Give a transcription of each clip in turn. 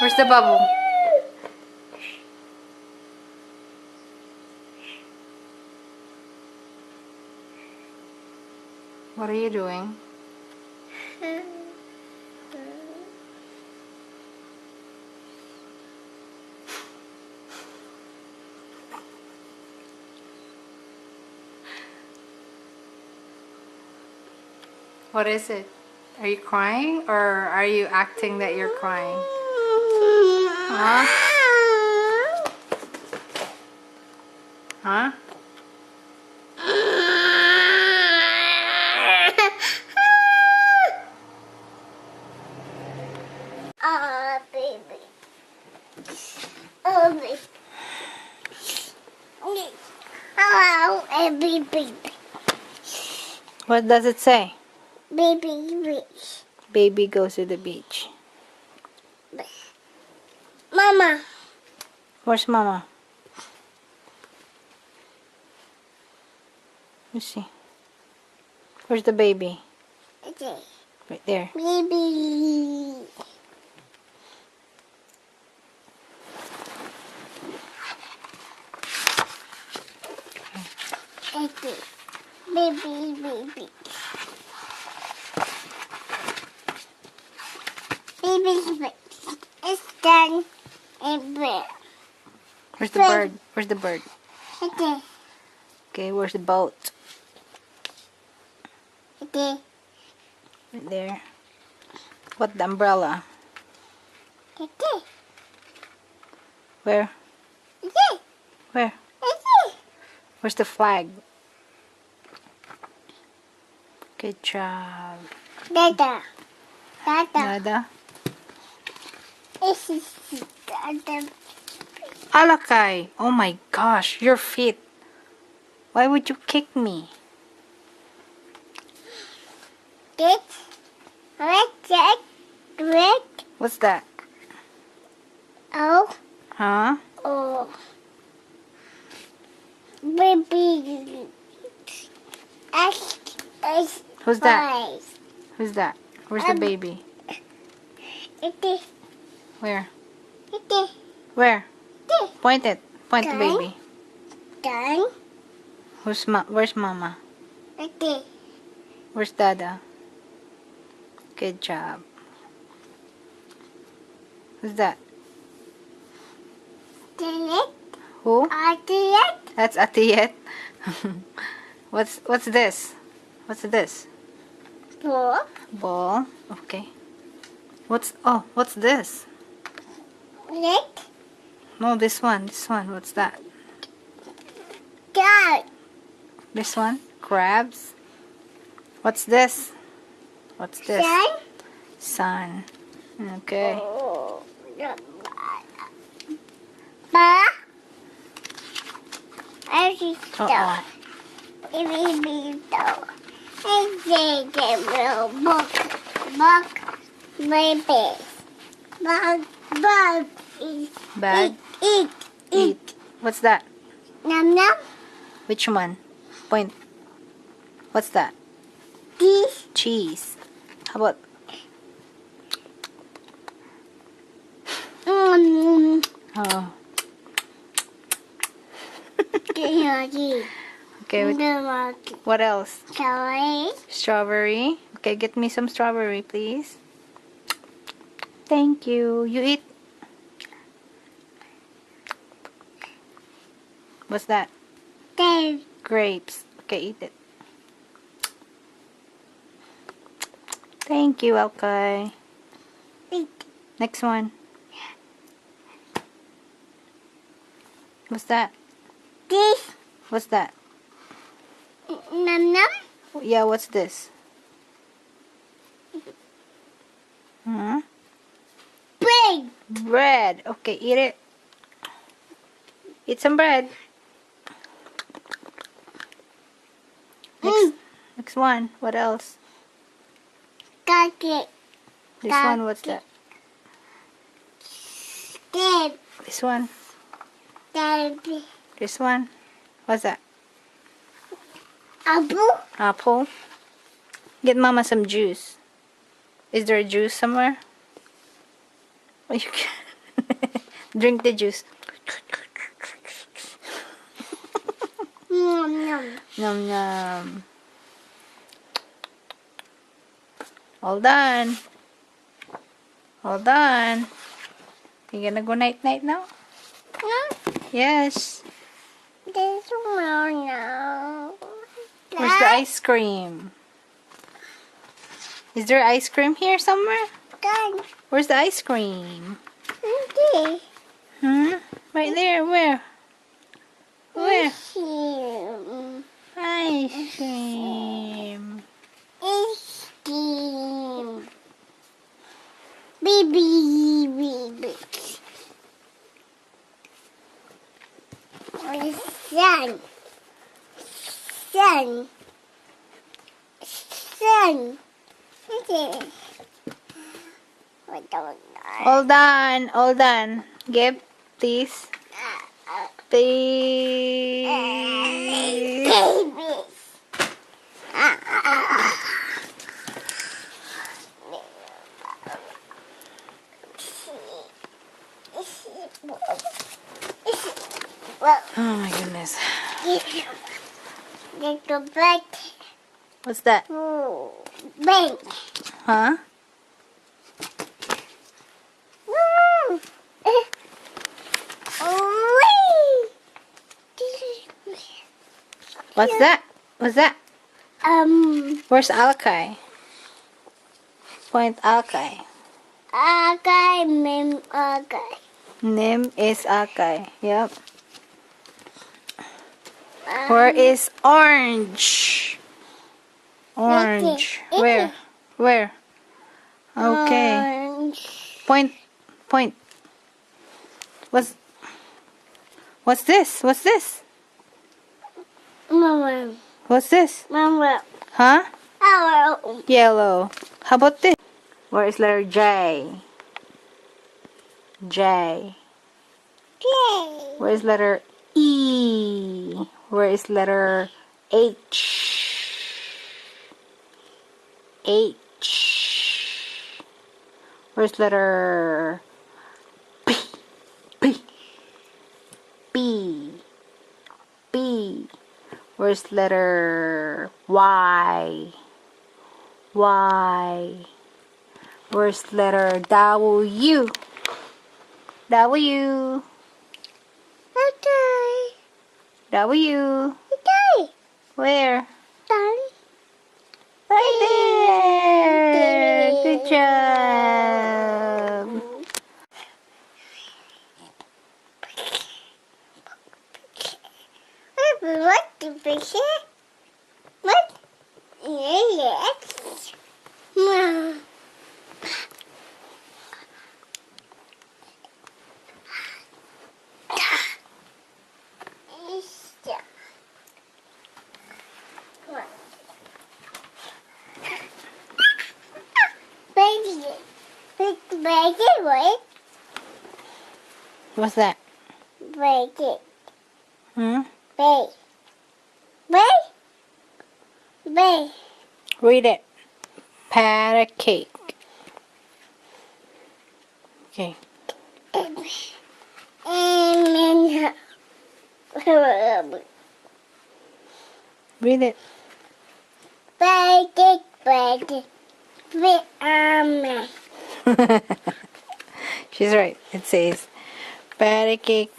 Where's the bubble? What are you doing? What is it? Are you crying or are you acting that you're crying? Huh? Huh? Oh, baby. Oh, baby. Hello, baby. What does it say? Baby. Baby goes to the beach. Mama. Where's Mama? Let's see. Where's the baby? Okay. Right there. Baby. Okay. Baby. Baby. It's done. Where's the bird? Where's the bird? Okay. Okay, where's the boat? Okay. Right there. What the umbrella? Okay. Where? Okay. Where? Okay. Where's the flag? Good job. Dada. Dada. This is Dada. Alakay! Oh my gosh, your feet. Why would you kick me? Red. What's that? Oh. Huh? Oh. Baby. Who's that? Who's that? Where's the baby? It. Where? Where? Point it. Point the Okay. baby. Done. Where's Mama? Okay. Where's Dada? Good job. Who's that? Who? That's Atiyet. What's this? What's this? Ball. Okay. What's this? No, this one. This one. What's that? This one? Crabs. What's this? What's this? Sun. Okay. Ba. Uh-oh. Bag. Eat. What's that? Num num. Which one? Point. What's that? This. Cheese. How about? Oh. Okay. What else? Strawberry. Okay, get me some strawberry, please. Thank you. You eat. What's that? Grapes. Okay, eat it. Thank you, Alkay. Next one. What's that? This. What's that? Num num. Yeah, what's this? Huh? Bread. Bread. Okay, eat it. Eat some bread. Next one. What else? Got it. This one, what's that? This one. This one. What's that? Apple. Get Mama some juice. Is there a juice somewhere? Oh, you can. Drink the juice. Nom nom. Nom nom. All done. All done. You gonna go night night now? No, Yes. there's more now. Where's the ice cream? Is there ice cream here somewhere? Done. Where's the ice cream? Okay. Right there. Where? Where? Cream. Ice cream. Ice cream. Baby, baby. Sun. Sun. Sun. Okay. What don't I? All done. All done. Give, please. Please. Babies. Well, Oh my goodness. little bit. What's that? Bank. Huh? What's that? What's that? Where's Alkai? Point Alkai. Okay, mem, okay. Name is Alkai. Yep. Where is Orange? Orange. Icky. Where? Where? Okay. Point. Point. What's this? What's this? Mama, What's this? mama, Huh? hello. Yellow. How about this? Where is letter J? J. Okay. Where is letter E? Where is letter H? H. Where's letter B? B. B. B. Where's letter Y? Y. Where's letter W? W. Okay. W. Okay. Where? Done. Right there. Good job. What the picture? What? Yes. Mom. Baby, baby, wait, What's that? baby, Hmm? baby, baby. Read it. Pat a cake. Okay. Read it. She's right. It says, patty cake,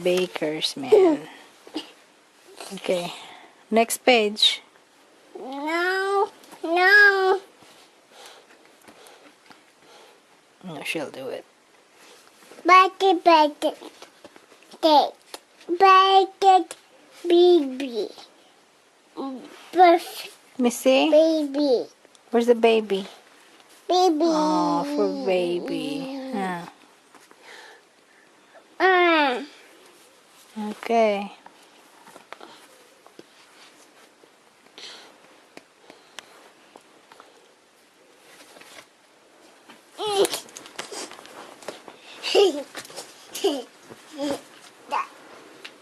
baker's man. Okay. Next page. No, no. No, she'll do it. Bucket, cake, bucket, baby, birth, Let me see. baby, Where's the baby? baby. Oh, for baby. Yeah. Okay.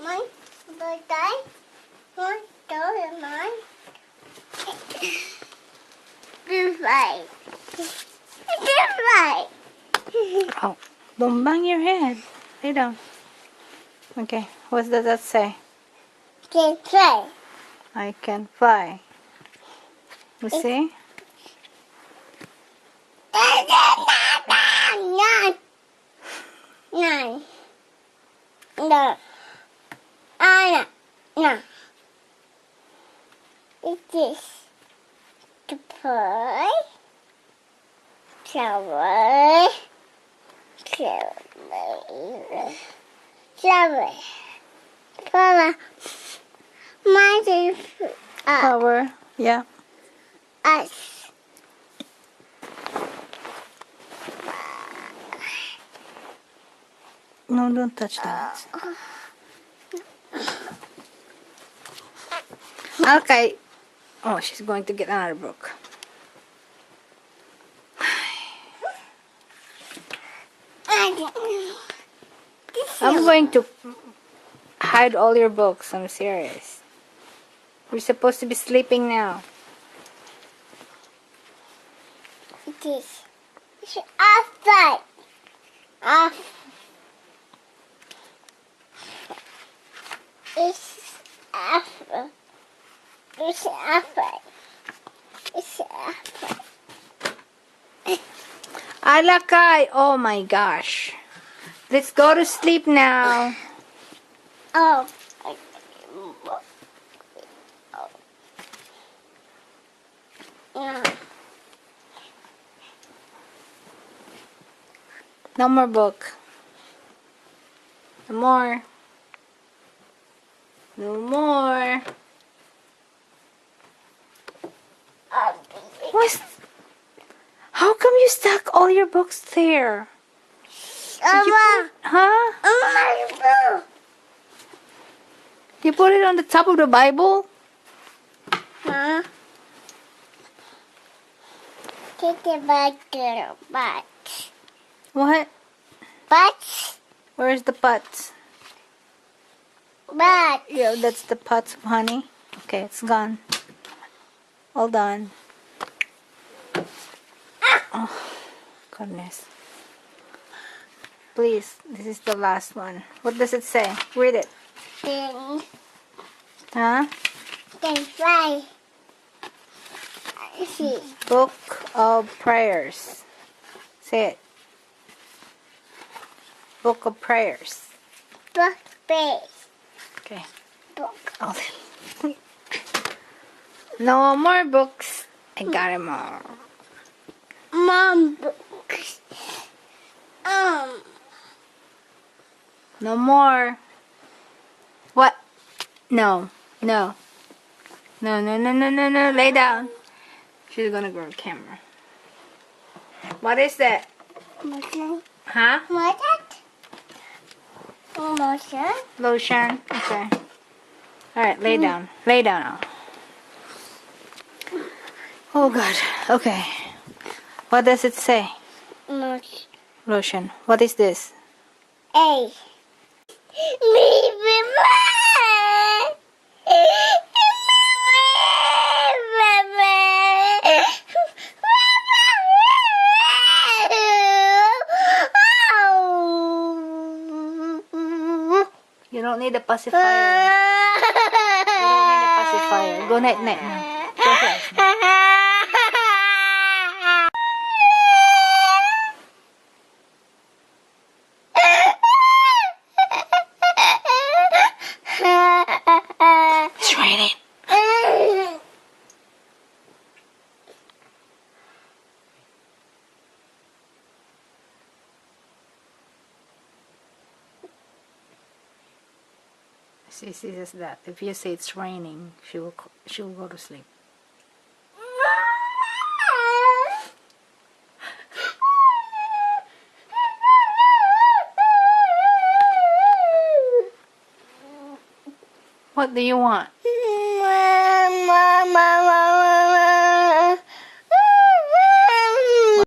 Mine, birthday, one, two, mine. This way. This way. Oh, Don't bang your head. Lay down. Okay, what does that say? Can play. I can fly. You see? Nine. Nine. No. Anna. No. It is to play. Shower. Shower. Shower. Shower. Mine is Power. Yeah. us. No, don't touch that. Okay. Oh, she's going to get another book. I'm going to hide all your books. I'm serious. You're supposed to be sleeping now. It is. It's outside. Off. It's after. It's after. It's after. Alakay! Oh my gosh. Let's go to sleep now. Oh. No. No more book. No more. No more. What's... How come you stuck all your books there? Mama. Huh? Mama. You put it on the top of the Bible? Huh? Take it back to the butt. What? Butt. Where's the pots? Butt. Yeah, that's the pots of honey. Okay, it's gone. All done. Oh, goodness. Please, this is the last one. What does it say? Read it. Then, Huh? then fly. See. Book of Prayers. Say it. Book of Prayers. Book base. Okay. Book. Oh. No more books. I got them all. Mom books. No more. What? No. No. No, no, no, no, no, no. Lay down. She's gonna grab a camera. What is that? Motion. Huh? What's that? Motion. Lotion. Okay. Alright, lay down. Lay down now. Oh God. Okay. What does it say? Motion. Lotion. What is this? A. You don't need a pacifier. You don't need a pacifier. Go night night now. Go ahead. It's raining. She says that if you say it's raining, she will go to sleep. What do you want?